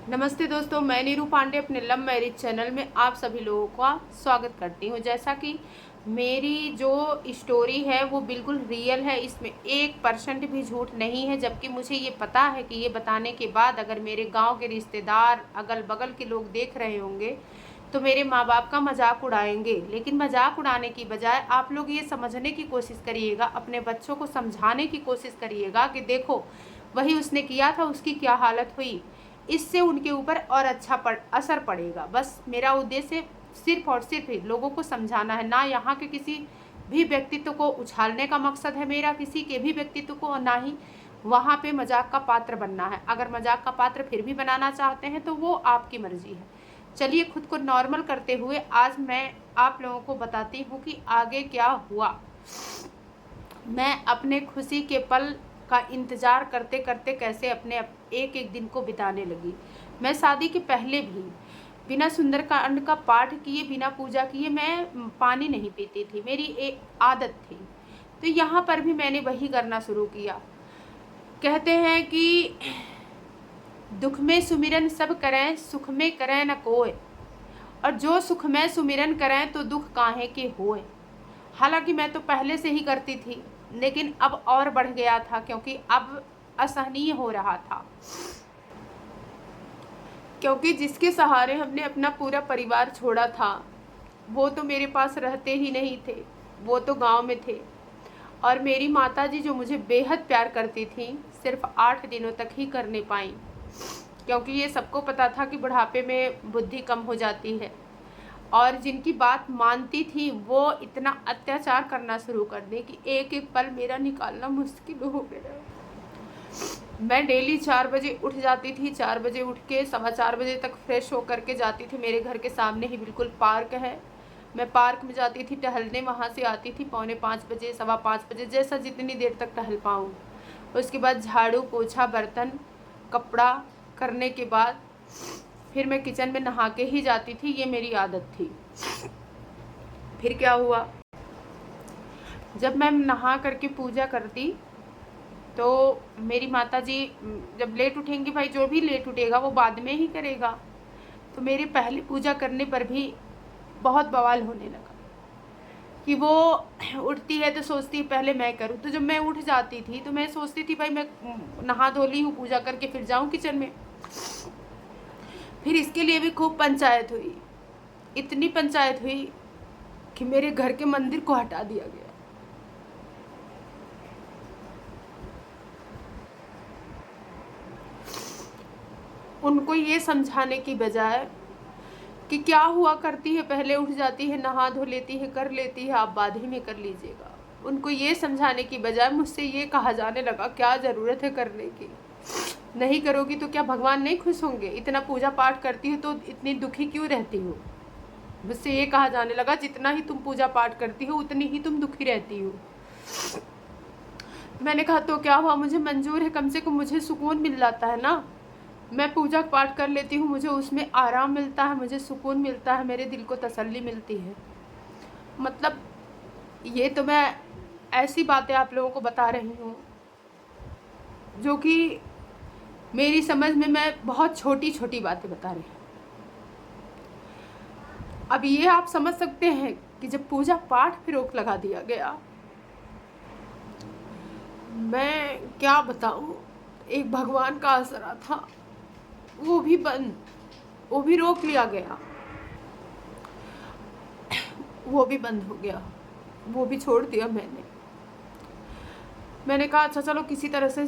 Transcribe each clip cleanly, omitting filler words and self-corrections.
नमस्ते दोस्तों, मैं नीरू पांडे अपने लव मैरिज चैनल में आप सभी लोगों का स्वागत करती हूँ। जैसा कि मेरी जो स्टोरी है वो बिल्कुल रियल है, इसमें 1% भी झूठ नहीं है। जबकि मुझे ये पता है कि ये बताने के बाद अगर मेरे गांव के रिश्तेदार, अगल बगल के लोग देख रहे होंगे तो मेरे माँ बाप का मजाक उड़ाएंगे। लेकिन मजाक उड़ाने की बजाय आप लोग ये समझने की कोशिश करिएगा, अपने बच्चों को समझाने की कोशिश करिएगा कि देखो वही उसने किया था, उसकी क्या हालत हुई। इससे उनके ऊपर और असर पड़ेगा। बस मेरा उद्देश्य सिर्फ और सिर्फ लोगों को समझाना है, ना यहाँ के किसी भी व्यक्तित्व को उछालने का मकसद है मेरा, किसी के भी व्यक्तित्व को, और ना ही वहाँ पे मजाक का पात्र बनना है। अगर मजाक का पात्र फिर भी बनाना चाहते हैं तो वो आपकी मर्जी है। चलिए, खुद को नॉर्मल करते हुए आज मैं आप लोगों को बताती हूँ कि आगे क्या हुआ। मैं अपने खुशी के पल का इंतज़ार करते करते कैसे अपने एक एक दिन को बिताने लगी। मैं शादी के पहले भी बिना सुंदरकांड का पाठ किए, बिना पूजा किए मैं पानी नहीं पीती थी। मेरी एक आदत थी। तो यहाँ पर भी मैंने वही करना शुरू किया। कहते हैं कि दुख में सुमिरन सब करें, सुख में करें न कोय, और जो सुख में सुमिरन करें तो दुख काहे के होए। हालांकि मैं तो पहले से ही करती थी, लेकिन अब और बढ़ गया था क्योंकि अब असहनीय हो रहा था। क्योंकि जिसके सहारे हमने अपना पूरा परिवार छोड़ा था वो तो मेरे पास रहते ही नहीं थे, वो तो गांव में थे। और मेरी माताजी जो मुझे बेहद प्यार करती थी, सिर्फ 8 दिनों तक ही करने पाई। क्योंकि ये सबको पता था कि बुढ़ापे में बुद्धि कम हो जाती है। और जिनकी बात मानती थी वो इतना अत्याचार करना शुरू कर दे कि एक एक पल मेरा निकालना मुश्किल हो गया। मैं डेली 4 बजे उठ जाती थी। 4 बजे उठ के 4:15 बजे तक फ्रेश होकर के जाती थी। मेरे घर के सामने ही बिल्कुल पार्क है, मैं पार्क में जाती थी टहलने। वहाँ से आती थी 4:45 5:15 जैसा जितनी देर तक टहल पाऊँ। उसके बाद झाड़ू पोछा बर्तन कपड़ा करने के बाद फिर मैं किचन में नहा के ही जाती थी। ये मेरी आदत थी। फिर क्या हुआ, जब मैं नहा करके पूजा करती तो मेरी माताजी जब लेट उठेंगी, भाई जो भी लेट उठेगा वो बाद में ही करेगा, तो मेरे पहले पूजा करने पर भी बहुत बवाल होने लगा कि वो उठती है तो सोचती है पहले मैं करूँ। तो जब मैं उठ जाती थी तो मैं सोचती थी भाई मैं नहा धो ली हूँ, पूजा करके फिर जाऊँ किचन में। फिर इसके लिए भी खूब पंचायत हुई। इतनी पंचायत हुई कि मेरे घर के मंदिर को हटा दिया गया। उनको ये समझाने की बजाय कि क्या हुआ करती है, पहले उठ जाती है, नहा धो लेती है, कर लेती है, आप बाद ही में कर लीजिएगा। उनको ये समझाने की बजाय मुझसे ये कहा जाने लगा क्या ज़रूरत है करने की, नहीं करोगी तो क्या भगवान नहीं खुश होंगे, इतना पूजा पाठ करती हो तो इतनी दुखी क्यों रहती हो। मुझसे ये कहा जाने लगा जितना ही तुम पूजा पाठ करती हो उतनी ही तुम दुखी रहती हो। मैंने कहा तो क्या हुआ, मुझे मंजूर है, कम से कम मुझे सुकून मिल जाता है ना। मैं पूजा पाठ कर लेती हूँ, मुझे उसमें आराम मिलता है, मुझे सुकून मिलता है, मेरे दिल को तसल्ली मिलती है। मतलब ये तो मैं ऐसी बातें आप लोगों को बता रही हूँ जो कि मेरी समझ में मैं बहुत छोटी छोटी बातें बता रही हूँ। अब ये आप समझ सकते हैं कि जब पूजा पाठ पे रोक लगा दिया गया, मैं क्या बताऊँ, एक भगवान का आसरा था वो भी बंद, वो भी रोक लिया गया, वो भी बंद हो गया, वो भी छोड़ दिया मैंने कहा अच्छा चलो किसी तरह से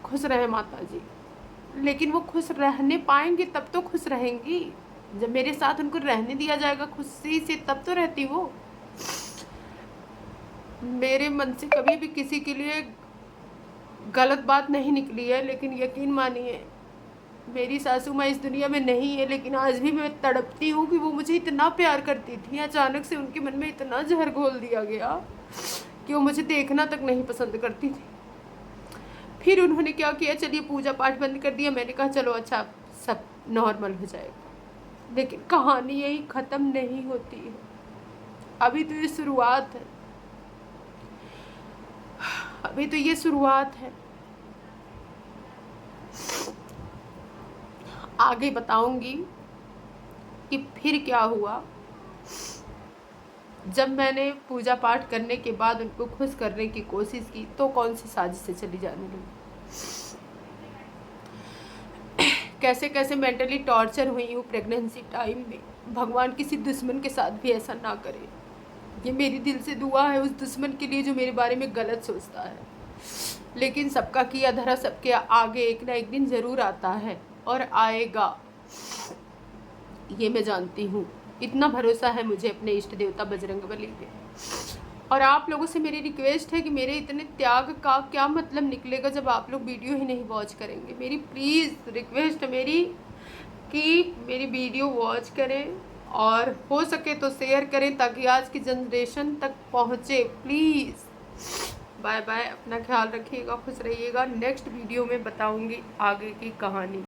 खुश रहे माता जी। लेकिन वो खुश रहने पाएंगे तब तो खुश रहेंगी, जब मेरे साथ उनको रहने दिया जाएगा खुशी से तब तो रहती वो। मेरे मन से कभी भी किसी के लिए गलत बात नहीं निकली है, लेकिन यकीन मानिए मेरी सासू माँ इस दुनिया में नहीं है, लेकिन आज भी मैं तड़पती हूँ कि वो मुझे इतना प्यार करती थी, अचानक से उनके मन में इतना जहर घोल दिया गया कि वो मुझे देखना तक नहीं पसंद करती थी। फिर उन्होंने क्या किया, चलिए पूजा पाठ बंद कर दिया। मैंने कहा चलो अच्छा सब नॉर्मल हो जाएगा। लेकिन कहानी यही ख़त्म नहीं होती है, अभी तो ये शुरुआत है, अभी तो ये शुरुआत है। आगे बताऊंगी कि फिर क्या हुआ जब मैंने पूजा पाठ करने के बाद उनको खुश करने की कोशिश की तो कौन सी साजिशें चली जाने लगी, कैसे कैसे मेंटली टॉर्चर हुई हूँ प्रेगनेंसी टाइम में। भगवान किसी दुश्मन के साथ भी ऐसा ना करे। ये मेरी दिल से दुआ है उस दुश्मन के लिए जो मेरे बारे में गलत सोचता है। लेकिन सबका किया धरा सबके आगे एक ना एक दिन ज़रूर आता है और आएगा, ये मैं जानती हूँ। इतना भरोसा है मुझे अपने इष्ट देवता बजरंगबली पे। और आप लोगों से मेरी रिक्वेस्ट है कि मेरे इतने त्याग का क्या मतलब निकलेगा जब आप लोग वीडियो ही नहीं वॉच करेंगे। मेरी प्लीज़ रिक्वेस्ट है मेरी कि मेरी वीडियो वॉच करें और हो सके तो शेयर करें ताकि आज की जनरेशन तक पहुँचे प्लीज़। बाय बाय, अपना ख्याल रखिएगा, खुश रहिएगा। नेक्स्ट वीडियो में बताऊंगी आगे की कहानी।